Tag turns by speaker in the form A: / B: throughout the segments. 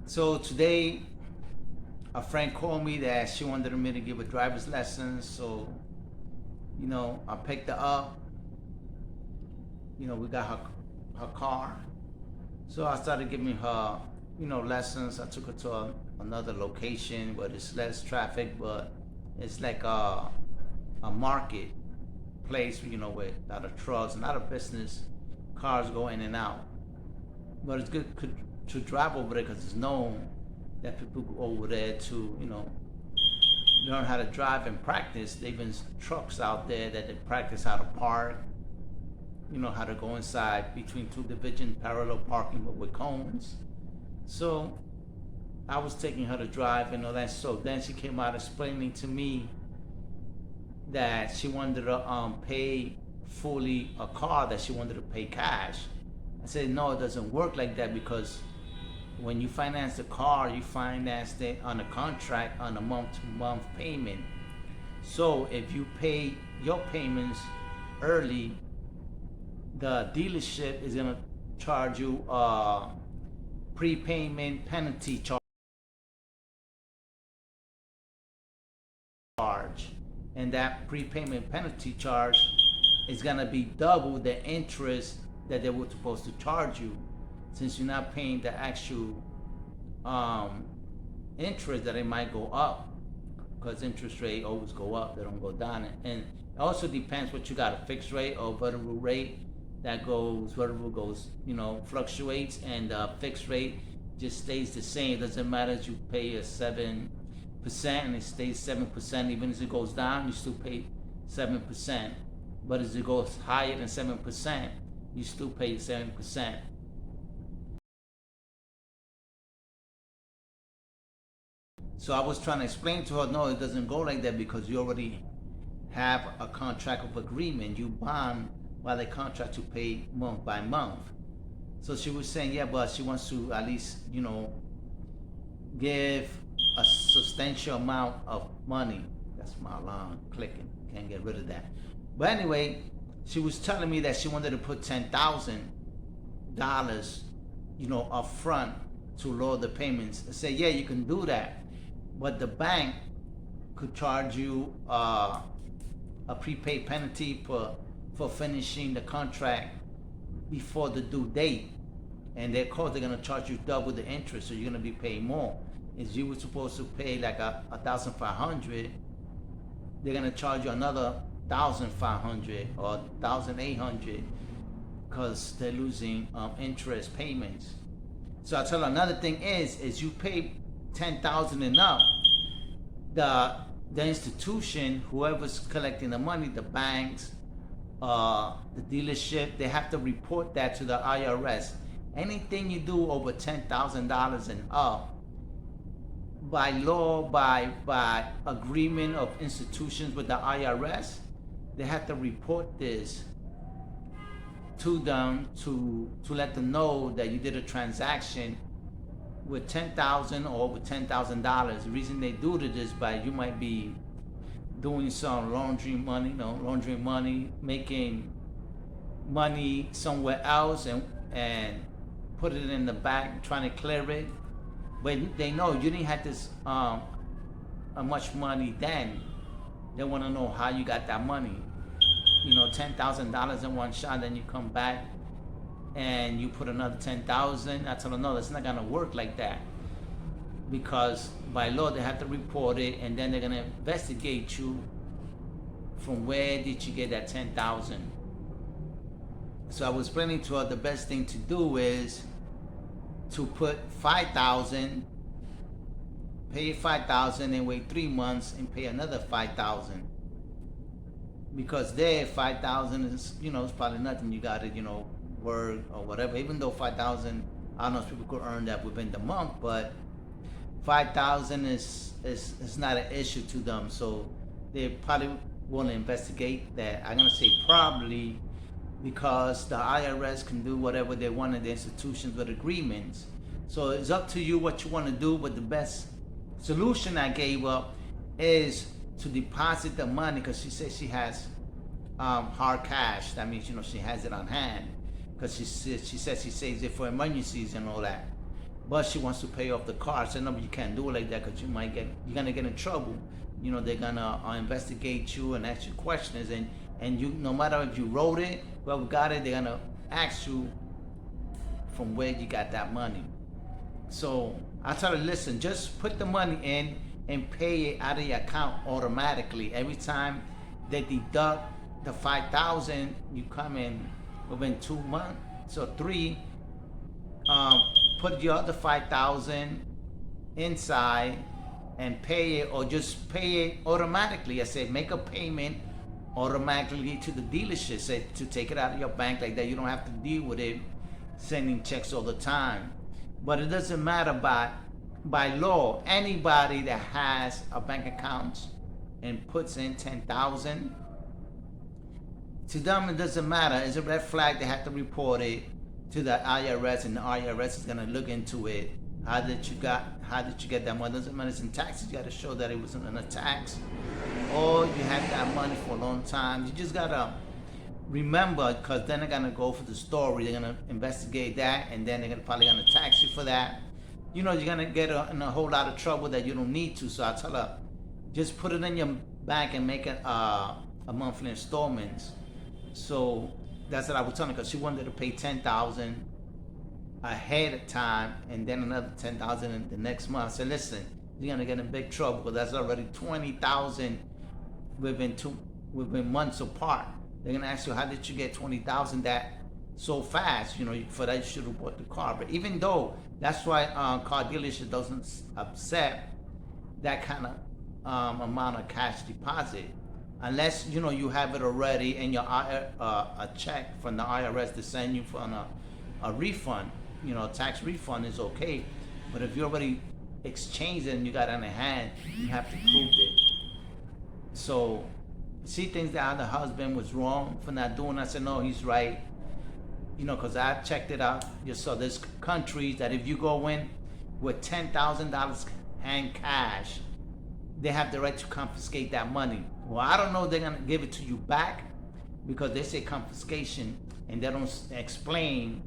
A: So today, a friend called me that she wanted me to give a driver's lesson. So, I picked her up. We got her car. So I started giving her, lessons. I took her to another location where there's less traffic, but it's like a market place, with a lot of trucks, a lot of business cars go in and out. But it's good to drive over there because it's known that people go over there to, learn how to drive and practice. They've been trucks out there that they practice how to park, how to go inside between two division parallel parking but with cones. So I was taking her to drive and all that. So then she came out explaining to me that she wanted to pay fully a car, that she wanted to pay cash. I said, no, it doesn't work like that, because when you finance a car, you finance it on a contract on a month-to-month payment. So if you pay your payments early, the dealership is gonna charge you a prepayment penalty charge. And that prepayment penalty charge is gonna be double the interest that they were supposed to charge you, since you're not paying the actual interest. That it might go up, because interest rate always go up, they don't go down. And it also depends what you got, a fixed rate or variable rate. That goes, variable goes, fluctuates, and fixed rate just stays the same. It doesn't matter if you pay a 7% and it stays 7%. Even as it goes down, you still pay 7%. But as it goes higher than 7%, you still pay 7%. So I was trying to explain to her, no, it doesn't go like that, because you already have a contract of agreement. You bond by the contract to pay month by month. So she was saying, yeah, but she wants to at least, give a substantial amount of money. That's my alarm clicking. Can't get rid of that. But anyway, she was telling me that she wanted to put $10,000, up front to lower the payments. I said, yeah, you can do that, but the bank could charge you a prepaid penalty for finishing the contract before the due date. And they're gonna charge you double the interest, so you're gonna be paying more. If you were supposed to pay like $1,500, they're gonna charge you another $1,500 or $1,800, because they're losing interest payments. So I tell her, another thing is you pay $10,000 and up, the institution, whoever's collecting the money, the banks, the dealership, they have to report that to the IRS. Anything you do over $10,000 and up, by law, by agreement of institutions with the IRS, they have to report this to them to let them know that you did a transaction with $10,000 or over $10,000. The reason they do it is by you might be doing some laundering money, making money somewhere else and put it in the bank, trying to clear it. But they know you didn't have this much money then. They want to know how you got that money. $10,000 in one shot, then you come back and you put another $10,000. I tell them, no, that's not gonna work like that, because by law they have to report it, and then they're gonna investigate you from where did you get that $10,000. So I was explaining to her the best thing to do is to put $5,000, pay $5,000, and wait 3 months and pay another $5,000. Because there, $5,000 is, it's probably nothing. You got it, work or whatever. Even though $5,000, I don't know if people could earn that within the month, but $5,000 is not an issue to them. So they probably want to investigate that. I'm gonna say probably, because the IRS can do whatever they want in the institutions with agreements. So it's up to you what you want to do, but the best solution I gave up is to deposit the money, because she says she has hard cash. That means she has it on hand, because she says she saves it for emergencies and all that. but she wants to pay off the car. I said, no, but you can't do it like that because you're gonna get in trouble. You know, they're gonna investigate you and ask you questions, and you, no matter if you wrote it, whoever got it, they're gonna ask you from where you got that money. So I tell her, listen, just put the money in and pay it out of your account automatically. Every time they deduct the $5,000, you come in within 2 months or 3. Put your other $5,000 inside and pay it, or just pay it automatically. I said, make a payment automatically to the dealership, say, to take it out of your bank like that. You don't have to deal with it sending checks all the time. But it doesn't matter by law. Anybody that has a bank account and puts in $10,000, to them it doesn't matter. It's a red flag. They have to report it to the IRS, and the IRS is gonna look into it. How did you get that money? Doesn't matter, it's in taxes. You gotta show that it wasn't in a tax, or you had that money for a long time. You just gotta remember, because then they're gonna go for the story. They're gonna investigate that, and then they're probably gonna tax you for that. You know, you're gonna get in a whole lot of trouble that you don't need to. So I tell her, just put it in your bank and make it a monthly installments. So that's what I was telling her, because she wanted to pay $10,000 ahead of time, and then another $10,000 in the next month. I said, listen, you're gonna get in big trouble, because that's already $20,000 within months apart. They're gonna ask you, how did you get $20,000 that so fast? You know, for that you should have bought the car. But even though, that's why car dealership doesn't accept that kind of amount of cash deposit, unless you know you have it already and your a check from the IRS to send you for a refund. You know, a tax refund is okay, but if you already exchanged it and you got it in hand, you have to prove it. So she thinks that the husband was wrong for not doing it. I said, no, he's right. You know, because I checked it out. So there's countries that if you go in with $10,000 hand cash, they have the right to confiscate that money. Well, I don't know if they're gonna give it to you back, because they say confiscation and they don't explain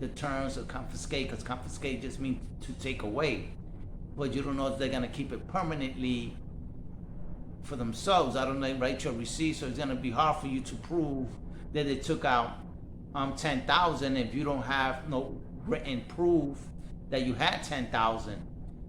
A: the terms of confiscate, because confiscate just means to take away. But you don't know if they're gonna keep it permanently for themselves. I don't know, write your receipt, so it's gonna be hard for you to prove that they took out $10,000 if you don't have no written proof that you had $10,000.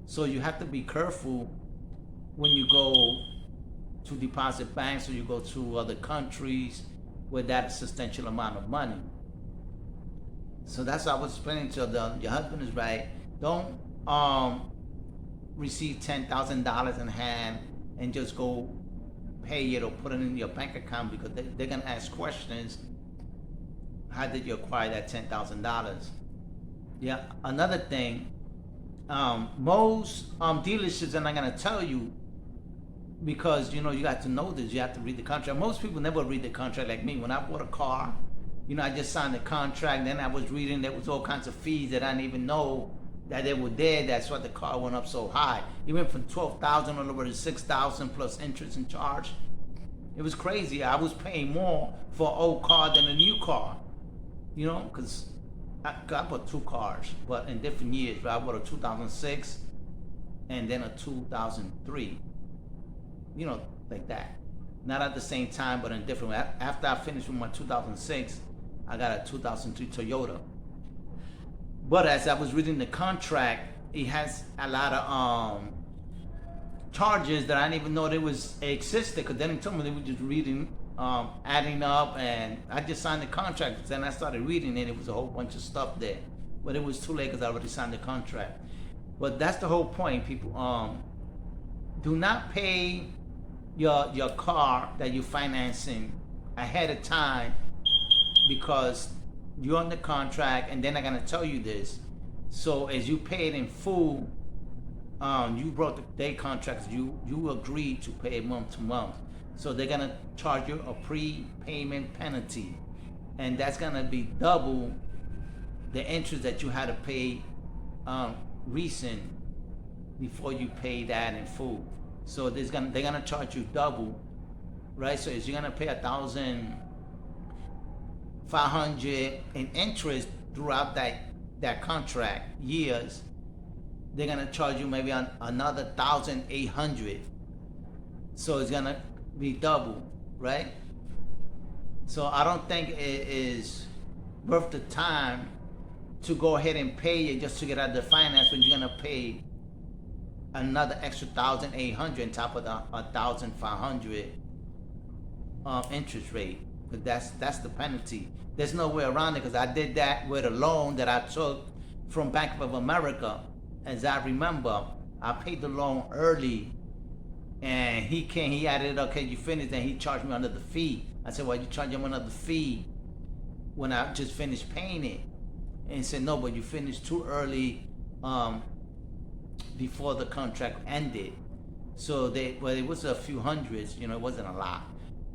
A: So you have to be careful when you go to deposit banks, or you go to other countries with that substantial amount of money. So that's what I was explaining to them. Your husband is right. Don't receive $10,000 in hand and just go pay it or put it in your bank account, because they're gonna ask questions. How did you acquire that $10,000? Yeah, another thing, most dealerships are not gonna tell you, because you know you got to know this. You have to read the contract. Most people never read the contract like me. When I bought a car, you know, I just signed the contract. Then I was reading, there was all kinds of fees that I didn't even know that they were there. That's why the car went up so high. It went from $12,000 all over to $6,000 plus interest and charge. It was crazy. I was paying more for an old car than a new car. You know, because I bought 2 cars, but in different years. But I bought a 2006 and then a 2003. You know, like that. Not at the same time, but in different. After I finished with my 2006, I got a 2003 Toyota. But as I was reading the contract, it has a lot of charges that I didn't even know they existed, because then they told me they were just reading, adding up, and I just signed the contract. Then I started reading it. It was a whole bunch of stuff there, but it was too late because I already signed the contract. But that's the whole point, people. Do not pay your car that you're financing ahead of time, because you're on the contract, and then they're gonna tell you this. So as you pay it in full, you wrote their contracts. You agreed to pay month to month. So they're gonna charge you a prepayment penalty, and that's gonna be double the interest that you had to pay recent before you pay that in full. So they're gonna charge you double, right? So if you're gonna pay $1,500 in interest throughout that that contract years, they're gonna charge you maybe another 1,800. So it's gonna be double, right? So I don't think it is worth the time to go ahead and pay it just to get out of the finance when you're gonna pay another extra 1,800 on top of the 1,500 interest rate. But that's the penalty. There's no way around it, because I did that with a loan that I took from Bank of America. As I remember, I paid the loan early, and he added, okay, you finished, and he charged me another fee. I said, well, you charge him another fee when I just finished paying it. And he said, no, but you finished too early before the contract ended. So it was a few hundreds, it wasn't a lot,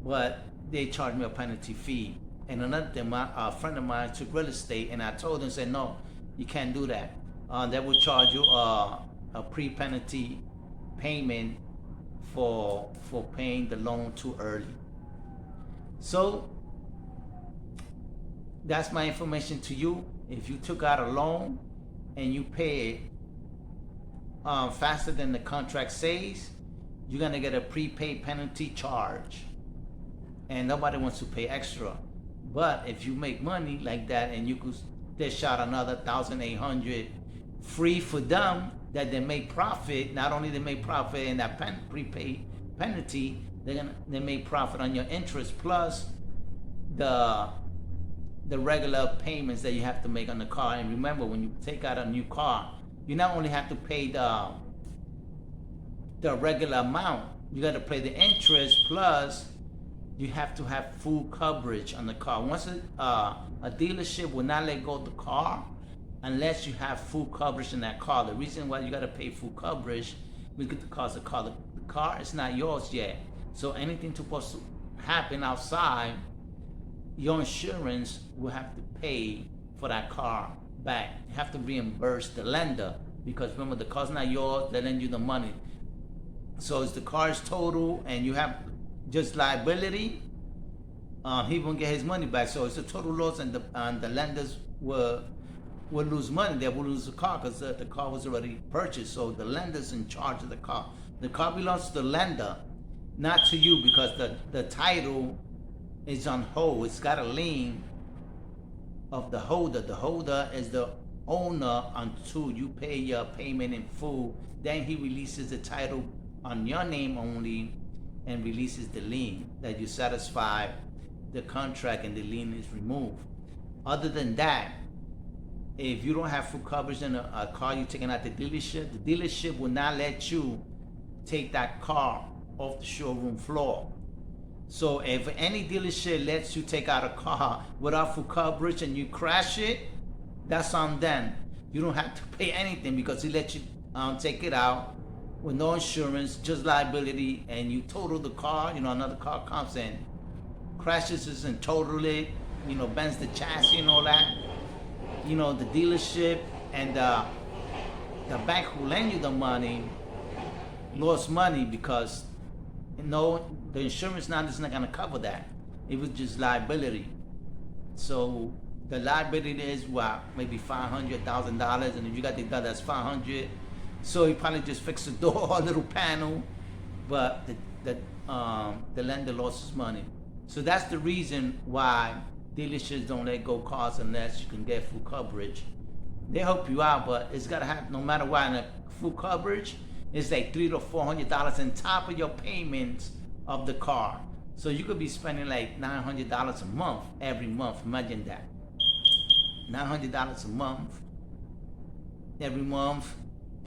A: but they charged me a penalty fee. And another thing, a friend of mine took real estate, and I told him, said, no, you can't do that. They will charge you a pre-penalty payment for paying the loan too early. So that's my information to you. If you took out a loan and you pay it faster than the contract says, you're gonna get a prepaid penalty charge, and nobody wants to pay extra. But if you make money like that and you could dish out another 1,800 free for them, that they make profit. Not only they make profit in that prepaid penalty, they make profit on your interest plus the regular payments that you have to make on the car. And remember, when you take out a new car, you not only have to pay the regular amount, you got to pay the interest, plus you have to have full coverage on the car. Once a dealership will not let go of the car unless you have full coverage in that car. The reason why you got to pay full coverage, because the car is not yours yet. So anything supposed to happen outside, your insurance will have to pay for that car back. You have to reimburse the lender, because remember, the car's not yours, they lend you the money. So if the car is total and you have just liability, he won't get his money back. So it's a total loss, and the lenders will lose money. They will lose the car because the car was already purchased. So the lender's in charge of the car. The car belongs to the lender, not to you, because the title is on hold. It's got a lien of the holder. The holder is the owner until you pay your payment in full. Then he releases the title on your name only and releases the lien that you satisfy the contract and the lien is removed. Other than that, if you don't have full coverage in a car you're taking out the dealership will not let you take that car off the showroom floor. So if any dealership lets you take out a car without full coverage and you crash it, that's on them. You don't have to pay anything, because he let you take it out with no insurance, just liability, and you total the car. Another car comes in, crashes it and total it, bends the chassis and all that. The dealership and the bank who lend you the money lost money, because the insurance now is not going to cover that. It was just liability. So the liability is maybe $500,000, and if you got the door, that's $500,000. So he probably just fixed the door or a little panel, but the lender lost his money. So that's the reason why dealerships don't let go cars unless you can get full coverage. They help you out, but it's got to happen no matter what. And full coverage is like $300 to $400 on top of your payments of the car. So you could be spending like $900 a month every month. Imagine that. $900 a month every month,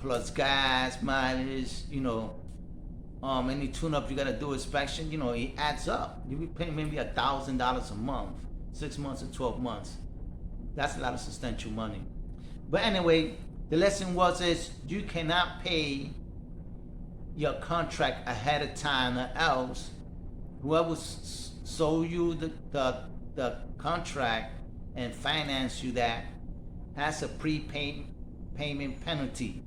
A: plus gas, mileage, any tune-up you got to do, inspection, it adds up. You be paying maybe $1,000 a month, 6 months or 12 months. That's a lot of substantial money. But anyway, the lesson is you cannot pay your contract ahead of time, or else whoever sold you the contract and finance you that has a prepayment penalty.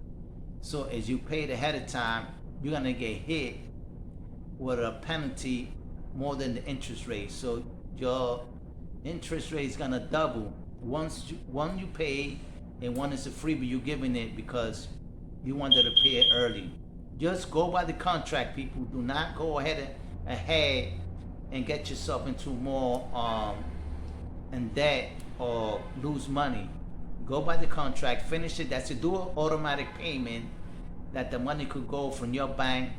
A: So as you paid ahead of time, you're gonna get hit with a penalty more than the interest rate. So your interest rate is gonna double once you pay and one is a freebie. You're giving it because you wanted to pay it early. Just go by the contract, people. Do not go ahead and get yourself into more in debt or lose money. Go by the contract, finish it. That's a dual automatic payment that the money could go from your bank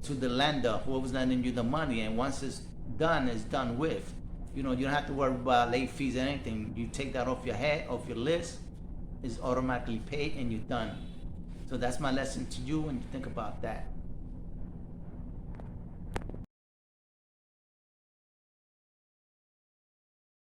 A: to the lender, whoever's lending you the money, and once it's done with. You know, you don't have to worry about late fees or anything. You take that off your head, off your list, it's automatically paid and you're done. So that's my lesson to you, and think about that.